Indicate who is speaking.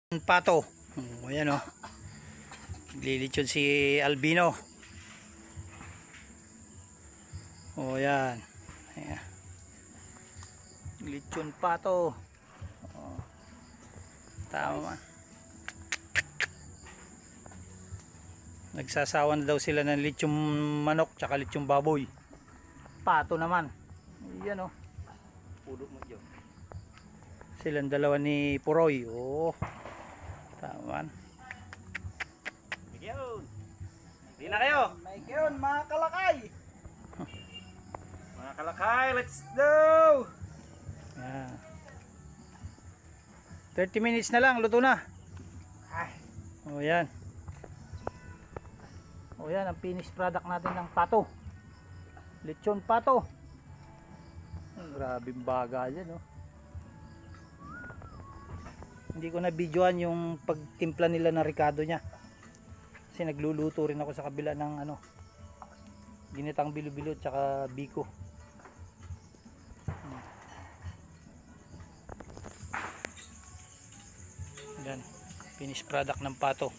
Speaker 1: Pato. Ayan o. Lilitsyon si Albino. O yan. Ayan. Litsyon pato. O. Tama. Nagsasawa na daw sila ng litsyon manok tsaka litsyon baboy. Pato naman. Ayan o.
Speaker 2: Pulo mo dyan.
Speaker 1: Silang dalawa ni Puroy. O. Tama.
Speaker 2: Yun. Hindi na kayo.
Speaker 3: Mike yun, mga kalakay.
Speaker 2: Mga kalakay, let's go!
Speaker 1: Yan. 30 minutes na lang, luto na.
Speaker 3: Ay,
Speaker 1: O yan. O yan, ang finished product natin ng pato. Lechon pato. Ang grabing baga yan, oh. Hindi ko na videoan yung pagtimpla nila ng ricado niya. Kasi nagluluto rin ako sa kabila ng ginitang bilo-bilo at saka biko. Yan, finished product ng pato.